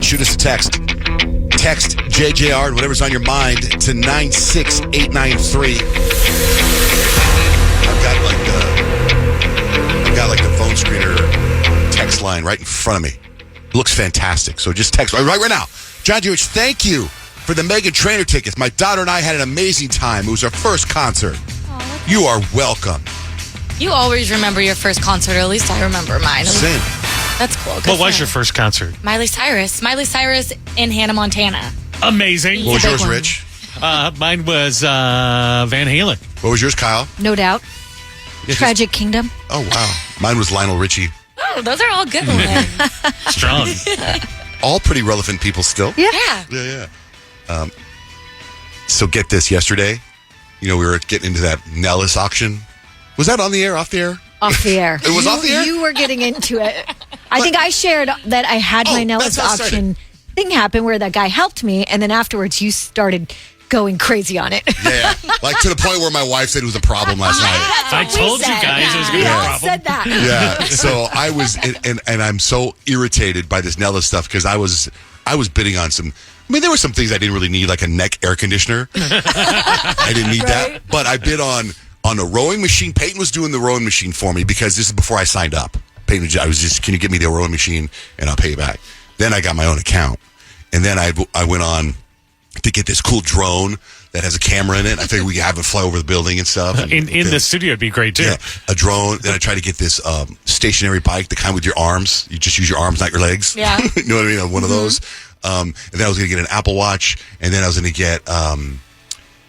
shoot us a text. Text JJR and whatever's on your mind to 96893. I've got like the phone screener text line right in front of me. It looks fantastic. So just text right now. John Jewish, thank you for the Meghan Trainor tickets. My daughter and I had an amazing time. It was our first concert. You are welcome. You always remember your first concert, or at least I remember mine. Same. That's cool. What was your first concert? Miley Cyrus. Miley Cyrus in Hannah, Montana. Amazing. What was yours, Rich? Mine was Van Halen. What was yours, Kyle? No doubt. Tragic Kingdom. Oh, wow. Mine was Lionel Richie. Oh, those are all good ones. Strong. All pretty relevant people still. Yeah. Yeah. So get this. Yesterday, we were getting into that Nellis auction. Was that on the air, off the air? Off the air. It was off the air? You were getting into it. I think I shared that I had my Nellis auction thing happen where that guy helped me, and then afterwards you started going crazy on it. Yeah. Like to the point where my wife said it was a problem last night. I told you guys it was going to be a problem. We all said that. Yeah. So I was, and I'm so irritated by this Nellis stuff because I was bidding on some. I mean, there were some things I didn't really need, like a neck air conditioner. I didn't need that. But I bid on a rowing machine. Payne was doing the rowing machine for me because this is before I signed up. Payne, I was just, can you give me the rowing machine and I'll pay you back. Then I got my own account. And then I went on to get this cool drone that has a camera in it. I figured we could have it fly over the building and stuff. In the studio, it'd be great, too. Yeah, a drone. Then I tried to get this stationary bike, the kind with your arms. You just use your arms, not your legs. Yeah. You know what I mean? One of those. And then I was going to get an Apple Watch. And then I was going to get...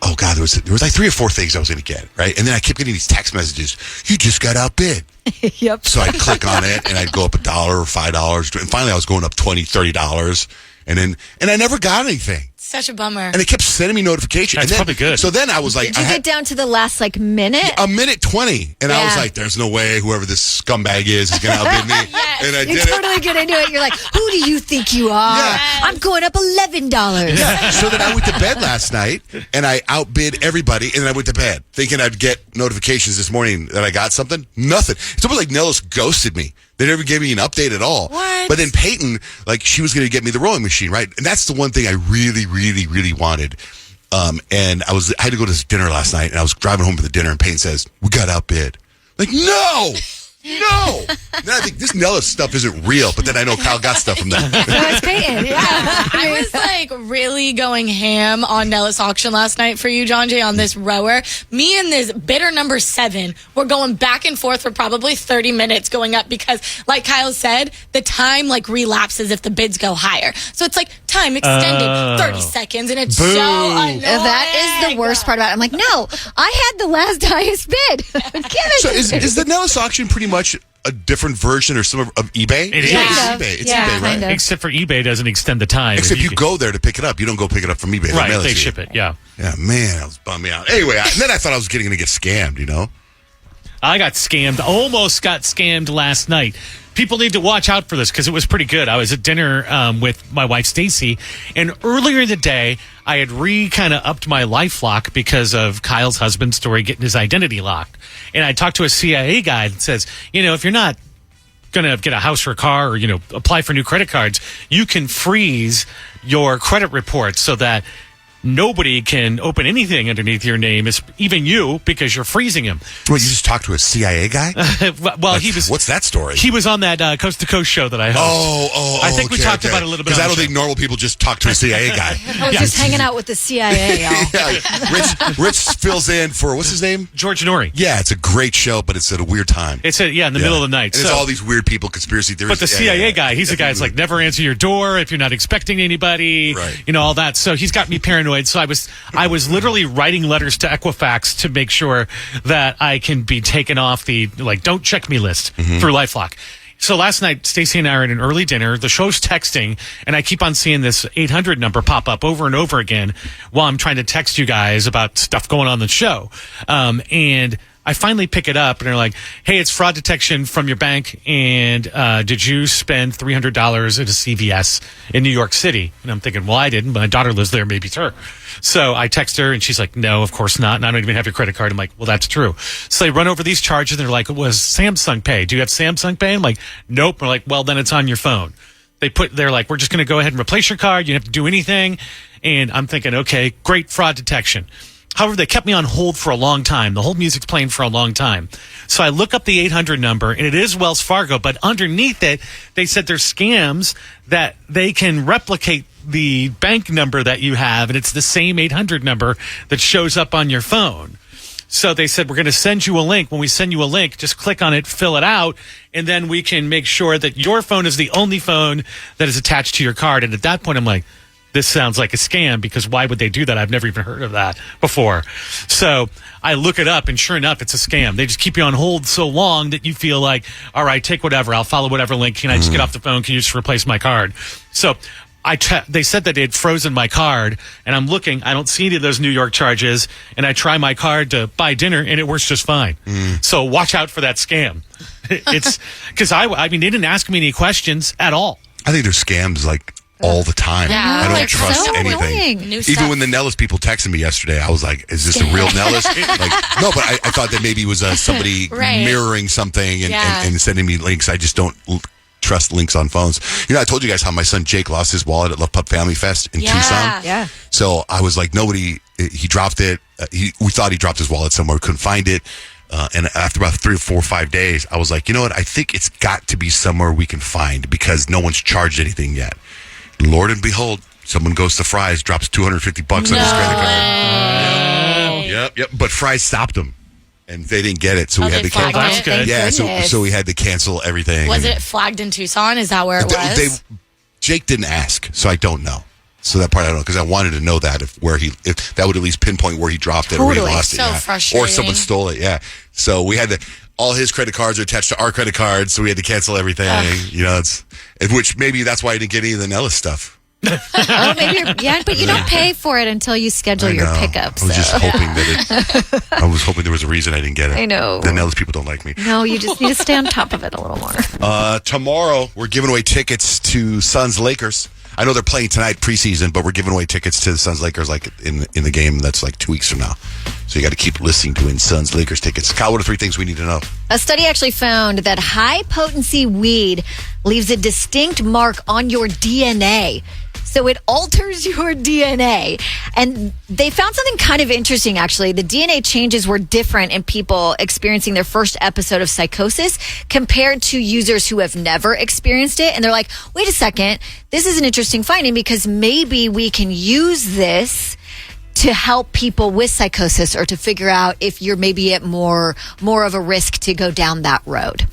oh, God, there was like 3 or 4 things I was going to get, right? And then I kept getting these text messages. You just got outbid. Yep. So I'd click on it, and I'd go up $1 or $5. And finally, I was going up $20, $30. And I never got anything. Such a bummer. And it kept sending me notifications. That's probably good. So then I was like... Did you get down to the last, minute? A minute 20. And I was like, there's no way whoever this scumbag is going to outbid me. Yes. And I You did totally get into it. You're like, who do you think you are? Yeah. I'm going up $11. Yeah. So then I went to bed last night, and I outbid everybody, and then I went to bed, thinking I'd get notifications this morning that I got something. Nothing. It's almost like Nellis ghosted me. They never gave me an update at all. What? But then Peyton, she was going to get me the rowing machine, right? And that's the one thing I really, really, really wanted. And I had to go to this dinner last night, and I was driving home for the dinner, and Peyton says, we got outbid. Like, no! No! Then I think this Nellis stuff isn't real, but then I know Kyle got stuff from that. So it's Peyton. Yeah. I was really going ham on Nellis auction last night for you, John Jay, on this rower. Me and this bidder number 7 were going back and forth for probably 30 minutes going up because, like Kyle said, the time relapses if the bids go higher. So it's time extended 30 seconds, and it's so annoying. That is the worst part about it. I'm like, no, I had the last highest bid. Give it So to me. is the Nellis auction pretty much a different version or some of eBay? It is. It's eBay, right? Except for eBay doesn't extend the time. Except you go there to pick it up. You don't go pick it up from eBay. Right, they ship it, yeah. Yeah, man, that was bumming me out. Anyway, then I thought I was going to get scammed, I got scammed. Almost got scammed last night. People need to watch out for this because it was pretty good. I was at dinner with my wife, Stacy, and earlier in the day, I had kind of upped my LifeLock because of Kyle's husband's story getting his identity locked. And I talked to a CIA guy that says, if you're not going to get a house or a car or, apply for new credit cards, you can freeze your credit reports so that nobody can open anything underneath your name, even you, because you're freezing him. Well, you just talked to a CIA guy? Well, he was... What's that story? He was on that Coast to Coast show that I host. I think we talked about it a little bit. Because I don't think normal people just talk to a CIA guy. I was just hanging out with the CIA, y'all. Yeah, Rich fills in for, what's his name? George Norrie. Yeah, it's a great show, but it's at a weird time. It's in the middle of the night. And it's all these weird people, conspiracy theories. But the CIA guy, he's the guy that's never answer your door if you're not expecting anybody, right. All that. So he's got me paranoid. So I was literally writing letters to Equifax to make sure that I can be taken off the don't check me list through LifeLock. So last night, Stacey and I are at an early dinner. The show's texting, and I keep on seeing this 800 number pop up over and over again while I'm trying to text you guys about stuff going on in the show. And I finally pick it up, and they're like, hey, it's fraud detection from your bank, and did you spend $300 at a CVS in New York City? And I'm thinking, well, I didn't, but my daughter lives there, maybe it's her. So I text her, and she's like, no, of course not, and I don't even have your credit card. I'm like, well, that's true. So they run over these charges, and they're like, was Samsung Pay? Do you have Samsung Pay? I'm like, nope. They're like, well, then it's on your phone. they're like, we're just going to go ahead and replace your card. You don't have to do anything. And I'm thinking, okay, great fraud detection. However, they kept me on hold for a long time. The whole music's playing for a long time. So I look up the 800 number, and it is Wells Fargo, but underneath it, they said there's scams that they can replicate the bank number that you have, and it's the same 800 number that shows up on your phone. So they said, we're going to send you a link. When we send you a link, just click on it, fill it out, and then we can make sure that your phone is the only phone that is attached to your card. And at that point, I'm like, this sounds like a scam, because why would they do that? I've never even heard of that before. So I look it up, and sure enough, it's a scam. They just keep you on hold so long that you feel like, all right, take whatever. I'll follow whatever link. Can I just get off the phone? Can you just replace my card? So they said that they had frozen my card, and I'm looking. I don't see any of those New York charges, and I try my card to buy dinner, and it works just fine. So watch out for that scam. It's because I mean, they didn't ask me any questions at all. I think there's scams like all the time. Yeah. I don't Like, trust so anything. annoying. New Even stuff. when the Nellis people texted me yesterday, I was like, is this a real Nellis? No, but I thought that maybe it was somebody Right. mirroring something and, Yeah. and sending me links. I just don't trust links on phones. You know, I told you guys how my son Jake lost his wallet at Love Pup Family Fest in Tucson. Yeah. So I was like, he dropped it. We thought he dropped his wallet somewhere, couldn't find it. And after about 3 or 4 or 5 days, I was like, you know what? I think it's got to be somewhere we can find, because no one's charged anything yet. Lord and behold, someone goes to Fry's, drops $250 on his credit card. Yep. But Fry's stopped him, and they didn't get it, so we had they to cancel. flagged it? That's good. Yeah, Goodness. so we had to cancel everything. Was it flagged in Tucson? Is that where it was? Jake didn't ask, so I don't know. So that part I don't know, because I wanted to know that if that would at least pinpoint where he dropped it or where he Totally. lost it. So yeah. frustrating. Or someone stole it. Yeah. So we had to. All his credit cards are attached to our credit cards, so we had to cancel everything. You know, which maybe that's why I didn't get any of the Nellis stuff. Oh, maybe but you don't pay for it until you schedule I your know. pickup. I was So. just hoping I was hoping there was a reason I didn't get it. I know. The Nellis people don't like me. No, you just need to stay on top of it a little more. Tomorrow, we're giving away tickets to Suns Lakers. I know they're playing tonight preseason, but we're giving away tickets to the Suns Lakers like in the game that's like 2 weeks from now. So you got to keep listening to win Suns Lakers tickets. Kyle, what are 3 things we need to know? A study actually found that high potency weed leaves a distinct mark on your DNA. So it alters your DNA. And they found something kind of interesting, actually. The DNA changes were different in people experiencing their first episode of psychosis compared to users who have never experienced it. And they're like, wait a second, this is an interesting finding, because maybe we can use this to help people with psychosis, or to figure out if you're maybe at more of a risk to go down that road.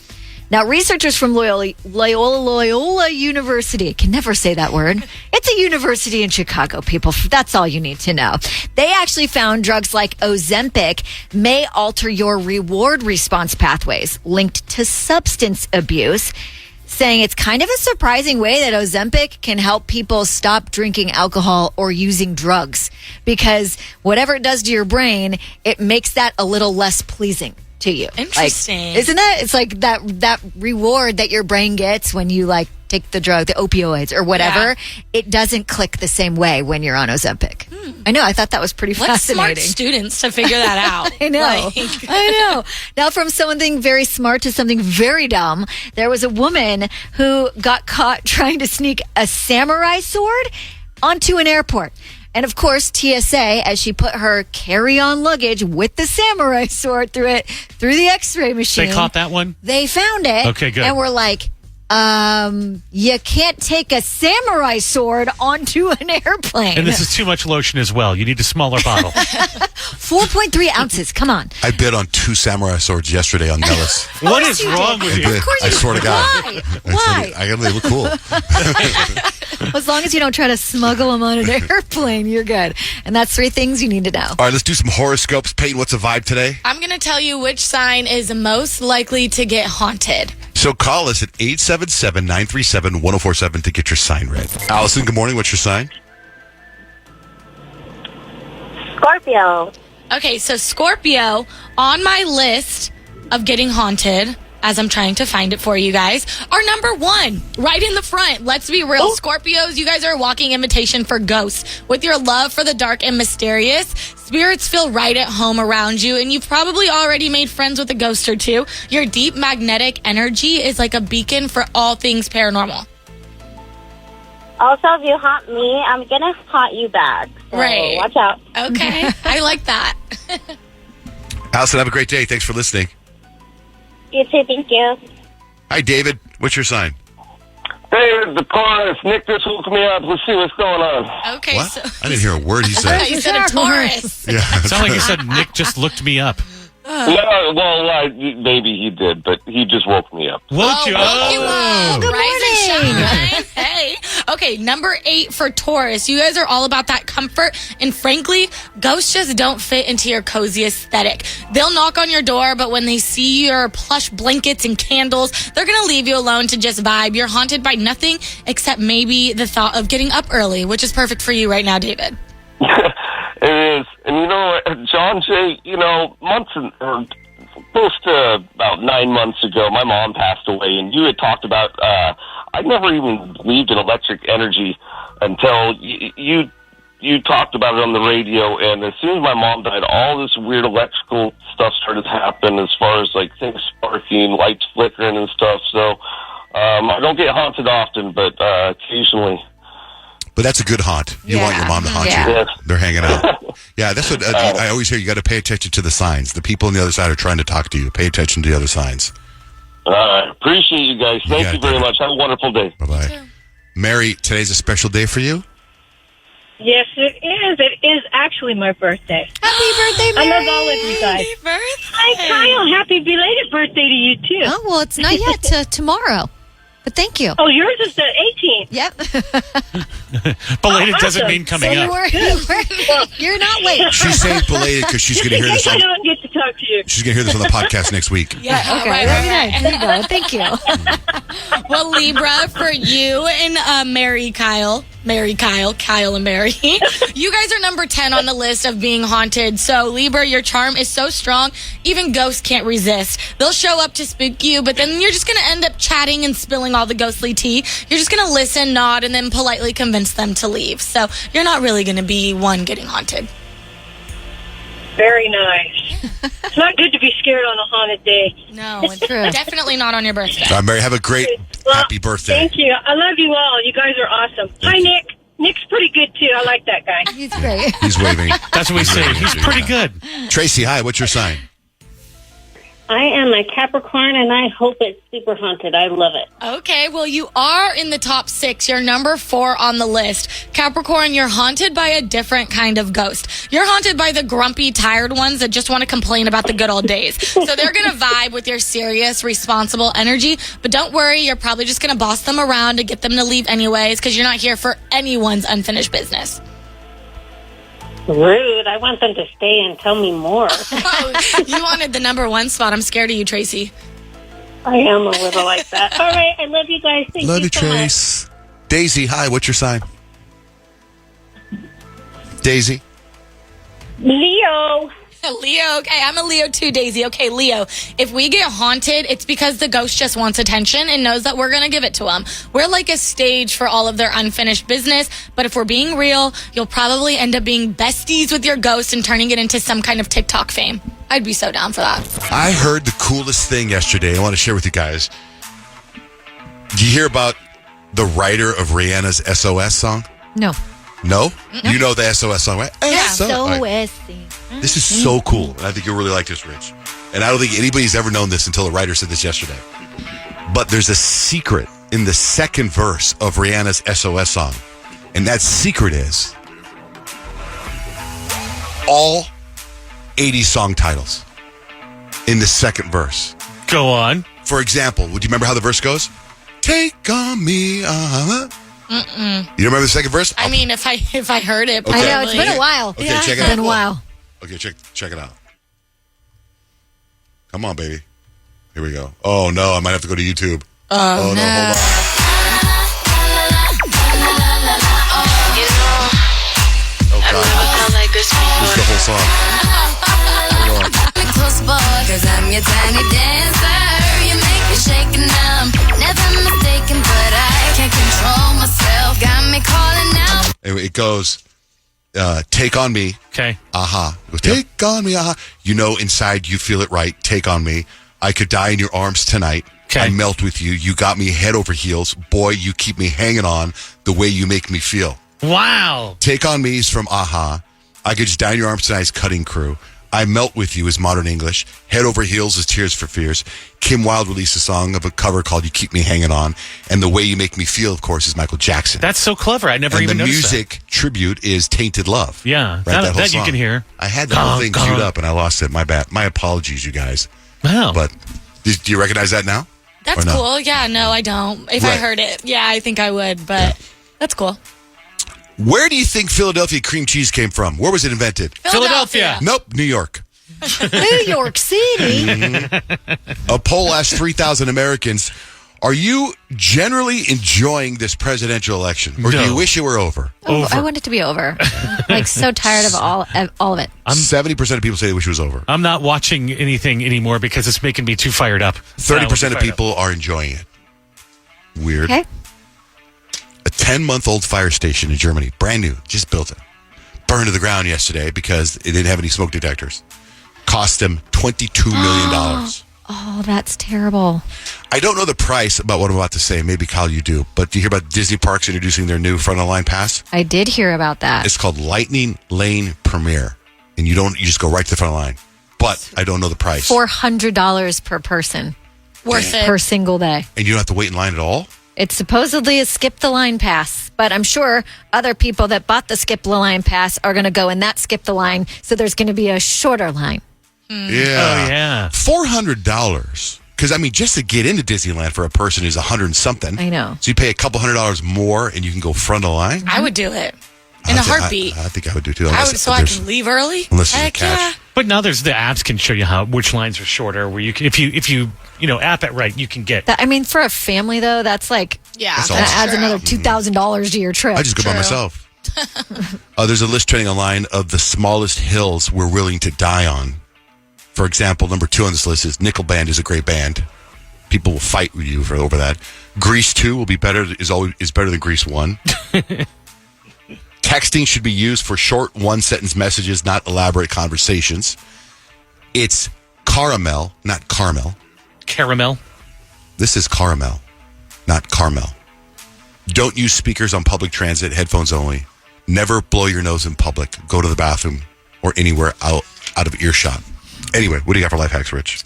Now, researchers from Loyola University, I can never say that word. It's a university in Chicago, people. That's all you need to know. They actually found drugs like Ozempic may alter your reward response pathways linked to substance abuse, saying it's kind of a surprising way that Ozempic can help people stop drinking alcohol or using drugs, because whatever it does to your brain, it makes that a little less pleasing to you. Interesting. Like, isn't it? It's like that reward that your brain gets when you like take the drug, the opioids or whatever. Yeah. It doesn't click the same way when you're on Ozempic. I know. I thought that was pretty What's smart fascinating. students to figure that out? I know. Like- I know. Now, from something very smart to something very dumb, there was a woman who got caught trying to sneak a samurai sword onto an airport. And of course, TSA, as she put her carry-on luggage with the samurai sword through the X-ray machine. They caught that one? They found it. Okay, good. And we're like, you can't take a samurai sword onto an airplane. And this is too much lotion as well. You need a smaller bottle. 4.3 ounces. Come on. I bid on 2 samurai swords yesterday on Nellis. What course is you wrong did. with I you? did. Of course I you swear to did. God. Why? Why? I gotta look cool. As long as you don't try to smuggle them on an airplane, you're good. And that's 3 things you need to know. All right, let's do some horoscopes. Payne, what's the vibe today? I'm going to tell you which sign is most likely to get haunted. So call us at 877-937-1047 to get your sign read. Allison, good morning. What's your sign? Scorpio. Okay, so Scorpio, on my list of getting haunted, as I'm trying to find it for you guys, are number 1, right in the front. Let's be real. Scorpios, you guys are a walking invitation for ghosts. With your love for the dark and mysterious, spirits feel right at home around you, and you've probably already made friends with a ghost or 2. Your deep magnetic energy is like a beacon for all things paranormal. Also, if you haunt me, I'm going to haunt you back. So Right. watch out. Okay. I like that. Allison, have a great day. Thanks for listening. You too. Thank you. Hi, David. What's your sign? Hey, the Taurus. Nick just woke me up. Let's see what's going on. Okay. What? So I didn't hear a word he I said. thought you said a Taurus. Yeah. Sound like you said Nick just looked me up. No, well, maybe he did, but he just woke me up. Woke you woke you up. up. Good Rise and morning. shine. Hey. Okay, number 8 for Taurus. You guys are all about that comfort, and frankly, ghosts just don't fit into your cozy aesthetic. They'll knock on your door, but when they see your plush blankets and candles, they're going to leave you alone to just vibe. You're haunted by nothing except maybe the thought of getting up early, which is perfect for you right now, David. It is. And you know, John Jay, or close to about 9 months ago, my mom passed away, and you had talked about, I never even believed in electric energy until you talked about it on the radio, and as soon as my mom died, all this weird electrical stuff started to happen as far as, like, things sparking, lights flickering and stuff, so I don't get haunted often, but occasionally. But that's a good haunt. You want your mom to haunt Yeah. you. Yes. They're hanging out. Yeah, that's what I always hear. You got to pay attention to the signs. The people on the other side are trying to talk to you. Pay attention to the other signs. Appreciate you guys. You Thank got you it, very David. much. Have a wonderful day. Bye-bye. Mary, today's a special day for you? Yes, it is. It is actually my birthday. Happy birthday, I Mary. love all of you guys. Happy birthday. Hi, Kyle. Happy belated birthday to you, too. Oh, well, it's not yet. Tomorrow. But thank you. Oh, yours is the 18th. Yep. Belated Oh, doesn't awesome. mean coming So up. you're not late. She's saying belated because she's going to In hear this case I on, don't get to talk to you. she's going to hear this on the podcast next week. Yeah, Okay, right, very right, nice. right. There you go. Thank you. Well, Libra, for you and Kyle and Mary, you guys are number 10 on the list of being haunted. So, Libra, your charm is so strong, even ghosts can't resist. They'll show up to spook you, but then you're just going to end up chatting and spilling all the ghostly tea. You're just going to listen, nod, and then politely convince them to leave. So, you're not really going to be one getting haunted. Very nice. It's not good to be scared on a haunted day. No, it's True. definitely not on your birthday. Mary, have a great, Well, happy birthday. Thank you. I love you all. You guys are awesome. Hi, you. Nick. Nick's pretty good, too. I like that guy. He's great. He's waving. That's what we say. waving He's at you, pretty yeah. good. Tracy, hi. What's your sign? I am a Capricorn, and I hope it's super haunted. I love it. Okay, well, you are in the top 6. You're number 4 on the list. Capricorn, you're haunted by a different kind of ghost. You're haunted by the grumpy, tired ones that just want to complain about the good old days. So they're going to vibe with your serious, responsible energy. But don't worry, you're probably just going to boss them around to get them to leave anyways because you're not here for anyone's unfinished business. Rude. I want them to stay and tell me more. Oh, you wanted the number 1 spot. I'm scared of you, Tracy. I am a little like that. All right. I love you guys. Thank Love you, so much. Trace. Daisy, hi. What's your sign? Daisy? Leo. Leo, okay, I'm a Leo too, Daisy. Okay, Leo, if we get haunted, it's because the ghost just wants attention and knows that we're going to give it to him. We're like a stage for all of their unfinished business, but if we're being real, you'll probably end up being besties with your ghost and turning it into some kind of TikTok fame. I'd be so down for that. I heard the coolest thing yesterday. I want to share with you guys. Do you hear about the writer of Rihanna's SOS song? No. No? You know the SOS song, right? Yeah. SOS. All right. This is so cool, and I think you'll really like this, Rich. And I don't think anybody's ever known this until the writer said this yesterday. But there's a secret in the second verse of Rihanna's SOS song. And that secret is all 80 song titles in the second verse. Go on. For example, would you remember how the verse goes? Take on me, You don't remember the second verse? I mean, if I heard it, Okay. I know, it's been a probably. while. Okay, Yeah. check it It's out. been a while. Okay, check it out. Come on, baby. Here we go. Oh, no, I might have to go to YouTube. Oh, no, hold on. Oh, God. This is the whole song. Hold on. Close boy, 'cause I'm your tiny dancer. You make me shake and I'm never mistaken, but I can't control myself. Got me calling out. Anyway, it goes, take on me, Okay. aha. It goes, take on me, aha. You know inside you feel it right, take on me. I could die in your arms tonight. Okay. I melt with you. You got me head over heels. Boy, you keep me hanging on the way you make me feel. Wow. Take on Me is from Aha. I Could Just Die in Your Arms Tonight's Cutting Crew. I Melt With You is Modern English. Head Over Heels is Tears for Fears. Kim Wilde released a song of a cover called You Keep Me Hanging On. And The Way You Make Me Feel, of course, is Michael Jackson. That's so clever. I never and even the noticed music tribute is Tainted Love. Yeah, right? that whole you song. can hear. I had the whole thing queued up and I lost it. My bad. My apologies, you guys. Wow. But do you recognize that now? That's Or no? cool. Yeah, no, I don't. If I Right. heard it, yeah, I think I would, but that's cool. Where do you think Philadelphia cream cheese came from? Where was it invented? Philadelphia. Nope, New York. New York City. A poll asked 3,000 Americans, are you generally enjoying this presidential election? Or do No. you wish it were over? Oh, I want it to be over. Like, so tired of all of it. 70% of people say they wish it was over. I'm not watching anything anymore because it's making me too fired up. 30% of people are enjoying it. Weird. Okay. A 10-month-old fire station in Germany, brand new, just built it. Burned to the ground yesterday because it didn't have any smoke detectors. Cost them $22 million. Oh, that's terrible. I don't know the price about what I'm about to say. Maybe, Kyle, you do. But do you hear about Disney Parks introducing their new front-of-the-line pass? I did hear about that. It's called Lightning Lane Premier. And you just go right to the front of the line. But I don't know the price. $400 per person Worth it. per single day. And you don't have to wait in line at all? It's supposedly a skip the line pass, but I'm sure other people that bought the skip the line pass are going to go in that skip the line, so there's going to be a shorter line. Yeah. Oh, yeah. $400. Because, I mean, just to get into Disneyland for a person is $100 and something. I know. So you pay a couple $100 more and you can go front of the line? I would do it in a heartbeat. I think I would do too. I would, so I can leave early. Unless there's a Heck catch. yeah. But now there's the apps can show you which lines are shorter. Where you can, if you app it right, you can get. I mean, for a family though, that's like Yeah. That's that awesome. adds another $2,000 to your trip. I just go by True. myself. There's a list trending online of the smallest hills we're willing to die on. For example, number 2 on this list is Nickel Band is a great band. People will fight with you over that. Grease 2 will be better is better than Grease 1. Texting should be used for short one-sentence messages, not elaborate conversations. It's caramel, not caramel. Caramel. This is caramel, not caramel. Don't use speakers on public transit, headphones only. Never blow your nose in public. Go to the bathroom or anywhere out of earshot. Anyway, what do you got for life hacks, Rich?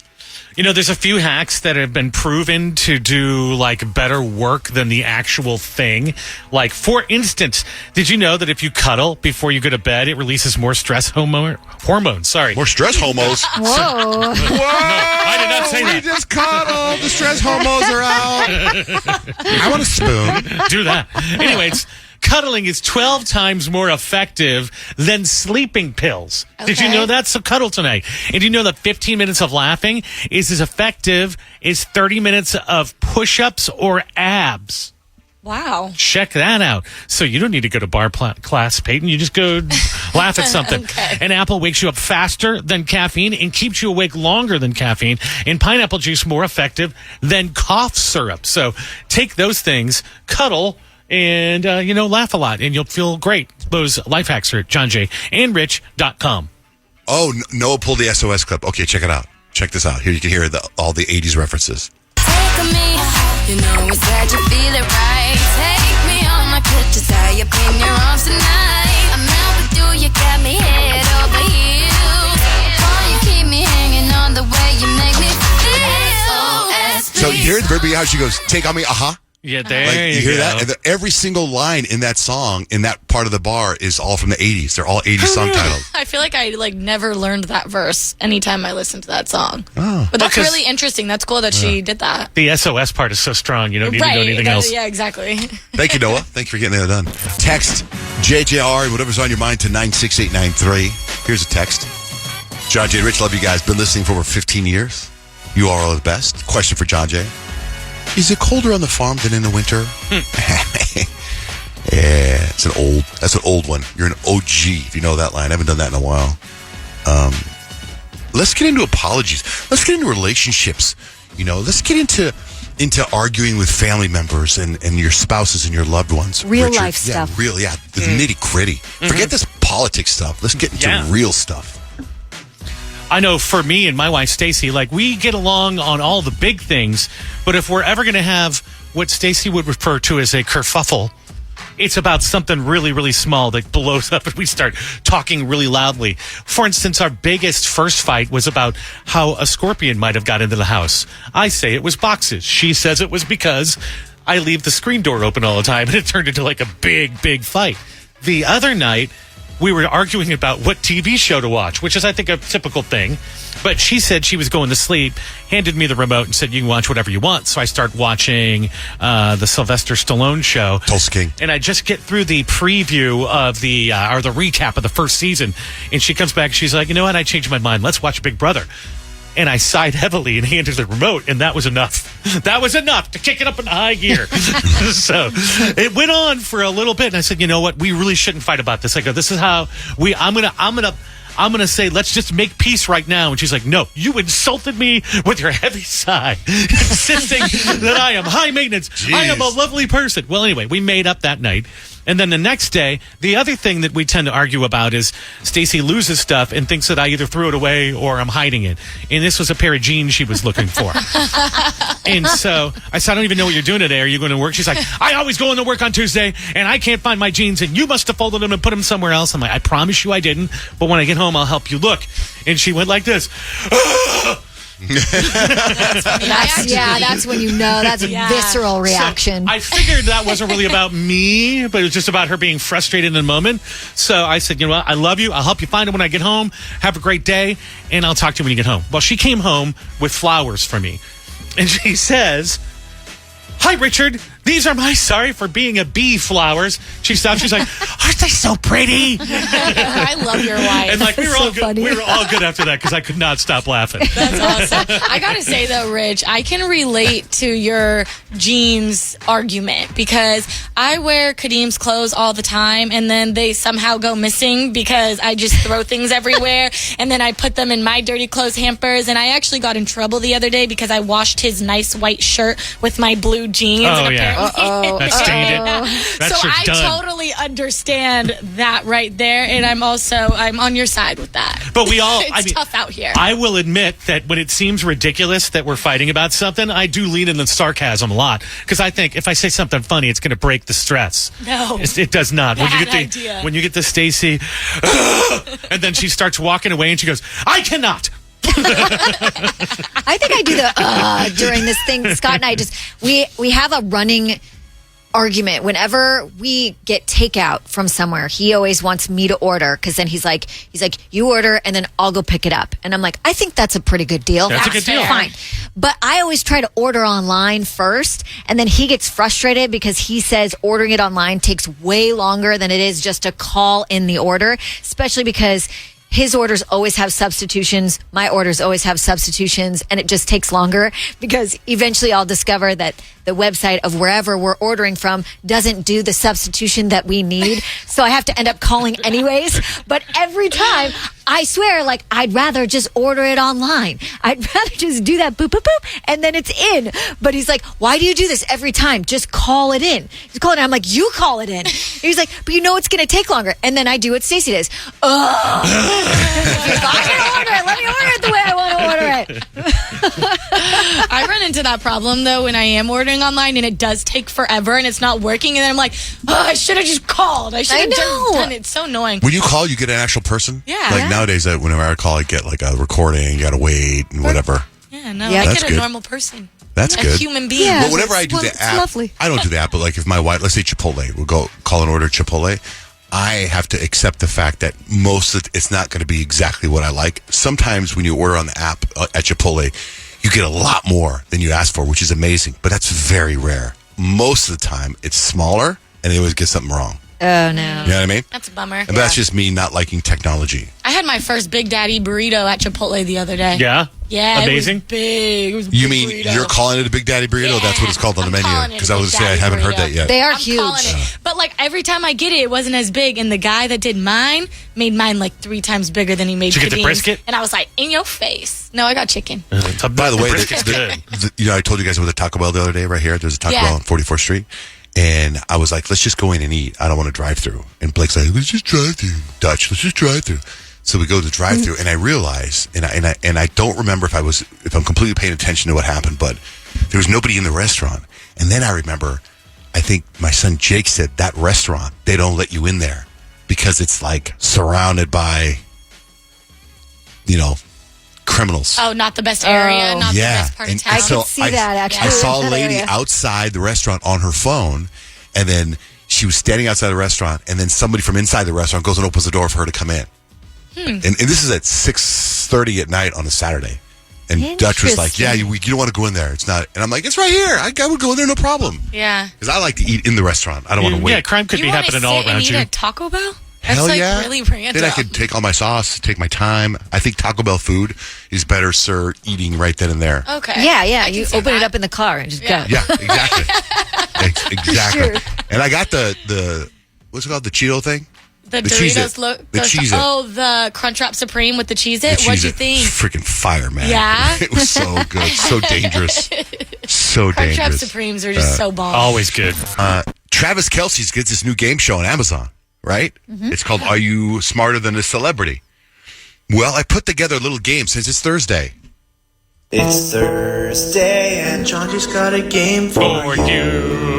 There's a few hacks that have been proven to do better work than the actual thing. Like, for instance, did you know that if you cuddle before you go to bed, it releases more stress hormones? Sorry. More stress homos. Whoa. Whoa! I did not say that. We just cuddled. The stress homos are out. I want a spoon. Do that. Anyways, cuddling is 12 times more effective than sleeping pills. Did you Okay. know that? So cuddle tonight. And do you know that 15 minutes of laughing is as effective as 30 minutes of push-ups or abs? Wow. Check that out. So you don't need to go to bar class, Peyton. You just go laugh at something. Okay. An apple wakes you up faster than caffeine and keeps you awake longer than caffeine. And pineapple juice more effective than cough syrup. So take those things, cuddle, and, laugh a lot, and you'll feel great. Those life hacks are at johnjandrich.com. Oh, Noah pulled the SOS clip. Okay, check it out. Check this out. Here you can hear all the 80s references. Take me, you know it's that you feel it right. Take me on, I could just tie up in your arms tonight. I'm out with you, you got me head over heels. Why you keep me hanging on the way you make me feel? So you hear the very how she goes, take on me, aha. Yeah, there Like, you hear go. that? And every single line in that song, in that part of the bar, is all from the 80s. They're all 80s song titles. I feel like I never learned that verse anytime I listened to that song. Oh. But that's Because- really interesting. That's cool that she did that. The SOS part is so strong, you don't need to do anything else. Yeah, exactly. Thank you, Noah. Thank you for getting that done. Text JJR and whatever's on your mind to 96893. Here's a text. John J. Rich, love you guys. Been listening for over 15 years. You are all the best. Question for John J. Is it colder on the farm than in the winter? Yeah, that's an old one. You're an OG if you know that line. I haven't done that in a while. Let's get into apologies. Let's get into relationships. Let's get into arguing with family members and your spouses and your loved ones. Real Richard. life stuff. The nitty gritty. Forget this politics stuff. Let's get into Yeah. real stuff. I know for me and my wife, Stacy, like we get along on all the big things, but if we're ever going to have what Stacy would refer to as a kerfuffle, it's about something really, really small that blows up and we start talking really loudly. For instance, our biggest first fight was about how a scorpion might have got into the house. I say it was boxes. She says it was because I leave the screen door open all the time, and it turned into like a big, big fight. The other night, we were arguing about what TV show to watch, which is, I think, a typical thing. But she said she was going to sleep, handed me the remote, and said, you can watch whatever you want. So I start watching the Sylvester Stallone show. Tulsa King. And I just get through the preview of the, or the recap of the first season. And she comes back, she's like, you know what? I changed my mind. Let's watch Big Brother. And I sighed heavily and handed the remote, and that was enough. That was enough to kick it up in high gear. So it went on for a little bit, and I said, you know what? We really shouldn't fight about this. I go, this is how I'm gonna say, let's just make peace right now. And she's like, no, you insulted me with your heavy sigh, insisting that I am high maintenance. Jeez. I am a lovely person. Well, anyway, we made up that night. And then the next day, the other thing that we tend to argue about is Stacy loses stuff and thinks that I either threw it away or I'm hiding it. And this was a pair of jeans she was looking for. And so I said, I don't even know what you're doing today. Are you going to work? She's like, I always go into work on Tuesday and I can't find my jeans and you must have folded them and put them somewhere else. I'm like, I promise you I didn't. But when I get home, I'll help you look. And she went like this. That's when you know that's a visceral reaction. So I figured that wasn't really about me, but it was just about her being frustrated in the moment. So I said, you know what? I love you. I'll help you find it when I get home. Have a great day, and I'll talk to you when you get home. Well, she came home with flowers for me, and she says, hi, Richard. These are my sorry for being a bee flowers. She stopped. She's like, aren't they so pretty? I love your wife. And like we were So all good. funny. We were all good after that because I could not stop laughing. That's awesome. I gotta say though, Rich, I can relate to your jeans argument because I wear Kadeem's clothes all the time and then they somehow go missing because I just throw things everywhere and then I put them in my dirty clothes hampers, and I actually got in trouble the other day because I washed his nice white shirt with my blue jeans. Oh, and yeah. apparently That stained it. That so shirt's I done. totally understand that right there, and I'm on your side with that. But we all, it's tough out here. I will admit that when it seems ridiculous that we're fighting about something, I do lean in the sarcasm a lot because I think if I say something funny, it's going to break the stress. No. It does not. Bad When you get the Stacy, and then she starts walking away and she goes, I cannot. I think I do the during this thing. Scott and I we have a running argument whenever we get takeout from somewhere. He always wants me to order because then he's like you order and then I'll go pick it up, and I'm like, I think that's a pretty good deal. That's a good deal. Fine. But I always try to order online first, and then he gets frustrated because he says ordering it online takes way longer than it is just to call in the order, especially because his orders always have substitutions. My orders always have substitutions, and it just takes longer because eventually I'll discover that the website of wherever we're ordering from doesn't do the substitution that we need. So I have to end up calling anyways. But every time, I swear, like, I'd rather just order it online. I'd rather just do that boop, boop, boop, and then it's in. But he's like, why do you do this every time? Just call it in. He's calling it in. I'm like, you call it in. He's like, but you know it's going to take longer. And then I do what Stacey does. Ugh. If I'm going to order it, let me order it the way I want to order it. I run into that problem though when I am ordering online and it does take forever and it's not working, and then I'm like, oh, I should have just called. I should have just done it. It's so annoying. When you call, you get an actual person? Yeah. Like nowadays, whenever I call, I get like a recording, you got to wait and whatever. Yeah, no, Yeah. I That's get a good. normal person. That's a good. human being. Yeah. But whenever I do the it's app, lovely. I don't do the app, but like if my wife, let's say Chipotle, we'll go call and order Chipotle, I have to accept the fact that most of it's not going to be exactly what I like. Sometimes when you order on the app at Chipotle, you get a lot more than you ask for, which is amazing, but that's very rare. Most of the time, it's smaller, and they always get something wrong. Oh, no. You know what I mean? That's a bummer. And that's just me not liking technology. I had my first Big Daddy burrito at Chipotle the other day. Yeah? Yeah, Amazing? It was big. It was a You big mean burrito. you're calling it a Big Daddy burrito? Yeah, That's what it's called on the I'm calling menu. it Because a I was Big going to say I Daddy haven't heard burrito. that yet. They are I'm huge. calling it. But like every time I get it, it wasn't as big, and the guy that did mine made mine like 3 times bigger than he made Did you get the Kadeem's. brisket? And I was like, in your face. No, I got chicken. By the way, brisket's good. I told you guys about the Taco Bell the other day right here. There's a Taco Yeah. Bell on 44th Street. And I was like, let's just go in and eat. I don't want to drive through. And Blake's like, let's just drive through. Dutch, let's just drive through. So we go to the drive-thru, and I realize, and I don't remember if I'm completely paying attention to what happened, but there was nobody in the restaurant. And then I remember, I think my son Jake said that restaurant, they don't let you in there because it's like surrounded by, criminals. Oh, not the best area, not the best part of town. I could see that, actually. I saw a That lady area. outside the restaurant on her phone, and then she was standing outside the restaurant, and then somebody from inside the restaurant goes and opens the door for her to come in. And this is at 6:30 at night on a Saturday. And Dutch was like, yeah, you don't want to go in there. It's not. And I'm like, it's right here. I would go in there, no problem. Yeah. Because I like to eat in the restaurant. I don't want to wait. Yeah, crime could be happening all around you. Eat at Taco Bell? That's Hell like yeah. really random. Then I could take all my sauce, take my time. I think Taco Bell food is better served eating right then and there. Okay. Yeah. I You can see open it that. up in the car and just Yeah. go. Yeah, exactly. Exactly. Sure. And I got the what's it called? The Cheeto thing? The Cheez-It. Doritos The Cheez-It. Oh, the Crunchwrap Supreme with the Cheez-It. What'd you think? Freaking fire, man. Yeah? It was so good. So dangerous. So Crunchwrap dangerous. Supremes are just so bomb. Always good. Travis Kelce's gets this new game show on Amazon, right? It's called Are You Smarter Than a Celebrity? Well, I put together a little game since it's Thursday. It's Thursday and John just got a game for you.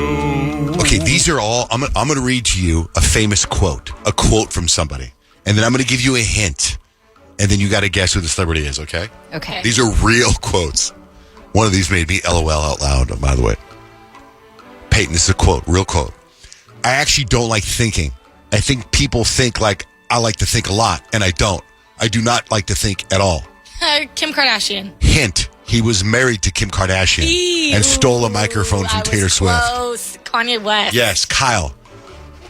Okay, these are all, I'm going to read to you a famous quote, a quote from somebody. And then I'm going to give you a hint. And then you got to guess who the celebrity is, okay? Okay. These are real quotes. One of these made me LOL out loud, by the way. Peyton, this is a quote, real quote. I actually don't like thinking. I think people think like I like to think a lot, and I don't. I do not like to think at all. Kim Kardashian. Hint, he was married to Kim Kardashian and stole a microphone from Taylor Swift. Close. Kanye West. Yes, Kyle.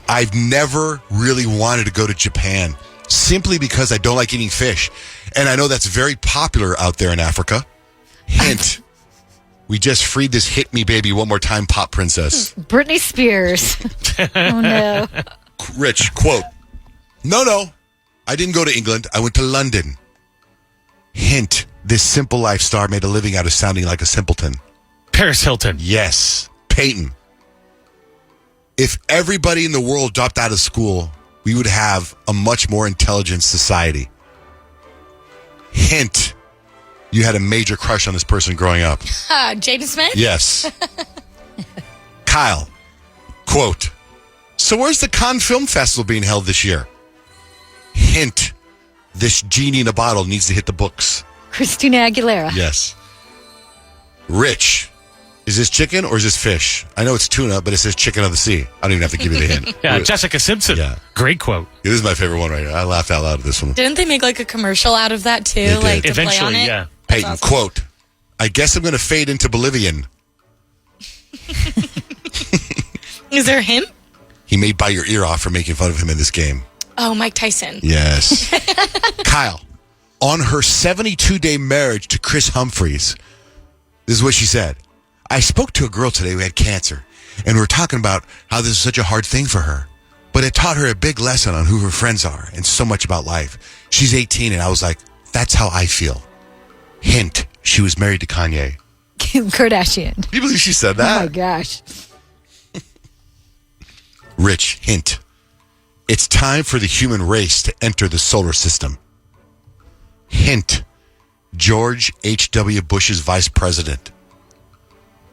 I've never really wanted to go to Japan simply because I don't like eating fish. And I know that's very popular out there in Africa. Hint, we just freed this Hit Me Baby One More Time pop princess. Britney Spears. Oh, no. Rich, quote, No, I didn't go to England. I went to London. Hint, this simple life star made a living out of sounding like a simpleton. Paris Hilton. Yes. Peyton. If everybody in the world dropped out of school, we would have a much more intelligent society. Hint, you had a major crush on this person growing up. Jaden Smith? Yes. Kyle, quote, so where's the Cannes Film Festival being held this year? Hint, this genie in a bottle needs to hit the books. Christina Aguilera. Yes. Rich, is this chicken or is this fish? I know it's tuna, but it says chicken of the sea. I don't even have to give you the hint. Yeah, Jessica Simpson. Yeah. Great quote. It is my favorite one right here. I laughed out loud at this one. Didn't they make like a commercial out of that too? They did. Like to play Eventually, on it? yeah. Peyton, awesome. quote, I guess I'm going to fade into Bolivian. Is there him? He may bite your ear off for making fun of him in this game. Oh, Mike Tyson. Yes. Kyle, on her 72-day marriage to Chris Humphries, this is what she said. I spoke to a girl today who had cancer, and we were talking about how this is such a hard thing for her. But it taught her a big lesson on who her friends are and so much about life. She's 18, and I was like, that's how I feel. Hint, she was married to Kanye. Kim Kardashian. Can you believe she said Oh, that? my gosh. Rich, hint. It's time for the human race to enter the solar system. Hint. George H.W. Bush's vice president.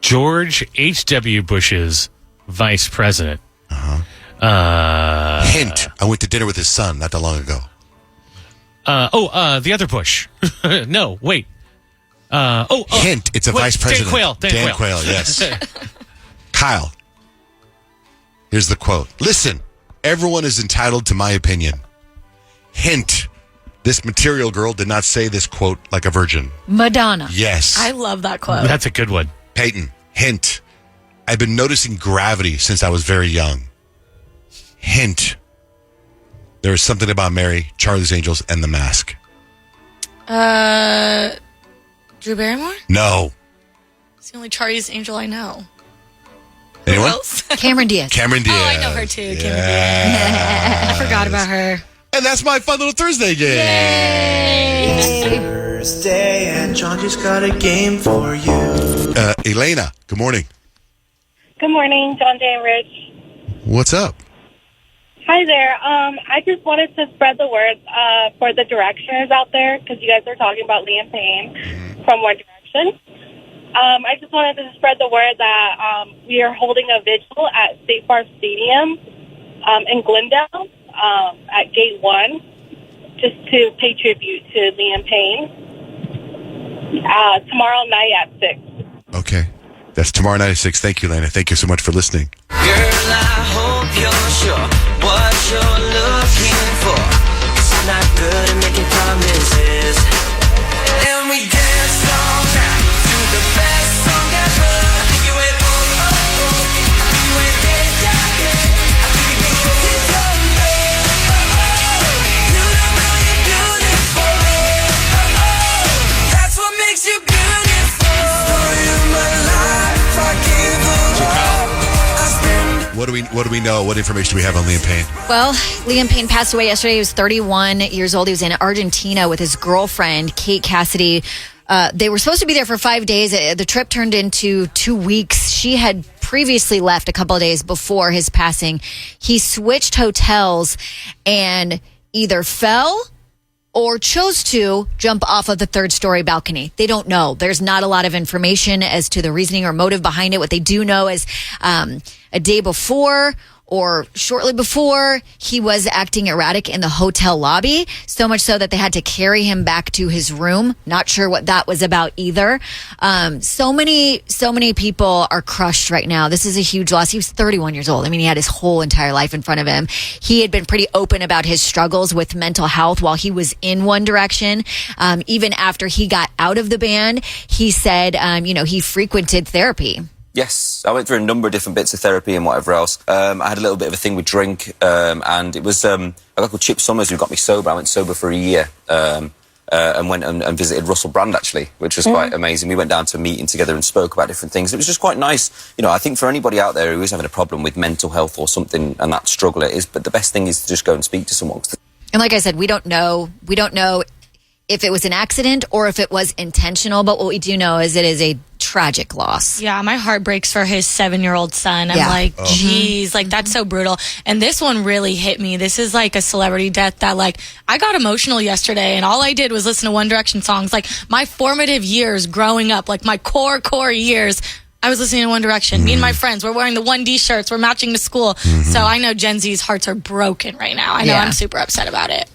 George H.W. Bush's vice president. Hint. I went to dinner with his son not that long ago. The other Bush. No, wait. Hint. It's a wait, vice president. Dan Quayle. Yes. Kyle. Here's the quote. Listen, everyone is entitled to my opinion. Hint. This material girl did not say this quote like a virgin. Madonna. Yes. I love that quote. That's a good one. Peyton, hint. I've been noticing gravity since I was very young. Hint. There is something about Mary, Charlie's Angels, and The Mask. Drew Barrymore? No. It's the only Charlie's Angel I know. Anyone? Who else? Cameron Diaz. Cameron Diaz. Oh, I know her too. Yeah. Cameron Diaz. I forgot about her. And that's my fun little Thursday game. Thursday and John just got a game for you. Elena, good morning. Good morning, John Day and Rich. What's up? Hi there. I just wanted to spread the word for the Directioners out there, because you guys are talking about Liam Payne from One Direction. I just wanted to spread the word that we are holding a vigil at State Farm Stadium in Glendale at Gate 1, just to pay tribute to Liam Payne. Tomorrow night at 6. Okay. That's tomorrow night at 6. Thank you, Lena. Thank you so much for listening. Girl, I hope you're sure what you're looking for. 'Cause I'm not good at making promises. And we dance all night to the best song ever. You went, oh, oh, oh. You went, yeah, yeah, yeah. I think you can get it done, babe. Oh, oh. You know how you do this for me. Oh, oh. That's what makes you beautiful. Story of my life, I give up. What do we know? What information do we have on Liam Payne? Well, Liam Payne passed away yesterday. He was 31 years old. He was in Argentina with his girlfriend, Kate Cassidy. They were supposed to be there for 5 days. The trip turned into 2 weeks. She had previously left a couple of days before his passing. He switched hotels and either fell or chose to jump off of the third-story balcony. They don't know. There's not a lot of information as to the reasoning or motive behind it. What they do know is a day before or shortly before, he was acting erratic in the hotel lobby, so much so that they had to carry him back to his room. Not sure what that was about either. So many people are crushed right now. This is a huge loss. He was 31 years old. I mean, he had his whole entire life in front of him. He had been pretty open about his struggles with mental health while he was in One Direction. Even after he got out of the band, he said, he frequented therapy. Yes, I went through a number of different bits of therapy and whatever else. I had a little bit of a thing with drink, and it was a guy called Chip Summers who got me sober. I went sober for a year and went and visited Russell Brand, actually, which was quite amazing. We went down to a meeting together and spoke about different things. It was just quite nice. I think for anybody out there who is having a problem with mental health or something and that struggle it is, but the best thing is to just go and speak to someone. And like I said, we don't know if it was an accident or if it was intentional, but what we do know is it is a tragic loss. Yeah, my heart breaks for his 7-year-old son. I'm like, geez, like that's so brutal. And this one really hit me. This is like a celebrity death that I got emotional yesterday and all I did was listen to One Direction songs. Like my formative years growing up, like my core years, I was listening to One Direction. Me and my friends were wearing the 1D shirts. We're matching to school. So I know Gen Z's hearts are broken right now. I know I'm super upset about it.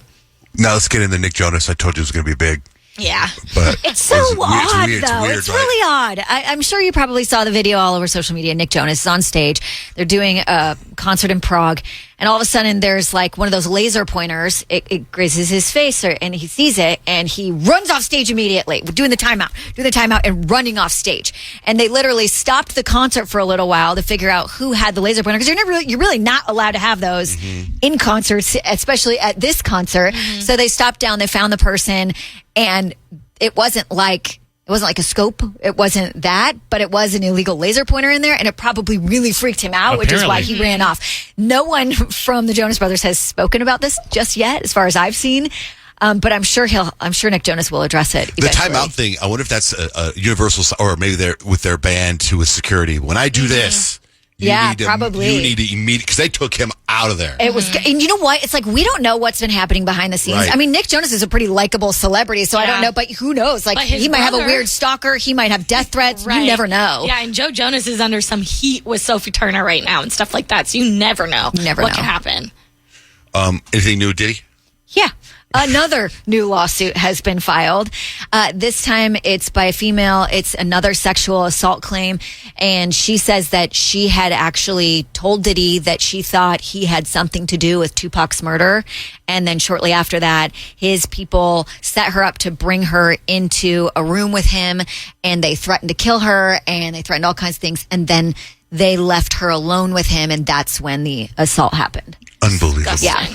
Now let's get into Nick Jonas. I told you it was going to be big. Yeah. But it's so odd, weird, though. It's really odd. I'm sure you probably saw the video all over social media. Nick Jonas is on stage. They're doing a concert in Prague. And all of a sudden, there's like one of those laser pointers. It grazes his face, and he sees it, and he runs off stage immediately, doing the timeout and running off stage. And they literally stopped the concert for a little while to figure out who had the laser pointer, because you're really not allowed to have those in concerts, especially at this concert. So they stopped down, they found the person, and it wasn't like a scope. It wasn't that, but it was an illegal laser pointer in there, and it probably really freaked him out, which is why he ran off. No one from the Jonas Brothers has spoken about this just yet, as far as I've seen. But I'm sure Nick Jonas will address it eventually. The timeout thing, I wonder if that's a universal, or maybe they're with their band to a security. When I do this, probably. You need to immediately, because they took him out of there. It was, and you know what? It's like we don't know what's been happening behind the scenes. Right. I mean, Nick Jonas is a pretty likable celebrity, so I don't know, but who knows? Like he might have a weird stalker, he might have death threats. You never know. Yeah, and Joe Jonas is under some heat with Sophie Turner right now and stuff like that. So you never know what can happen. Anything new, Diddy? Yeah. Another new lawsuit has been filed. This time it's by a female. It's another sexual assault claim. And she says that she had actually told Diddy that she thought he had something to do with Tupac's murder. And then shortly after that, his people set her up to bring her into a room with him. And they threatened to kill her, and they threatened all kinds of things. And then they left her alone with him. And that's when the assault happened. Unbelievable. Yeah.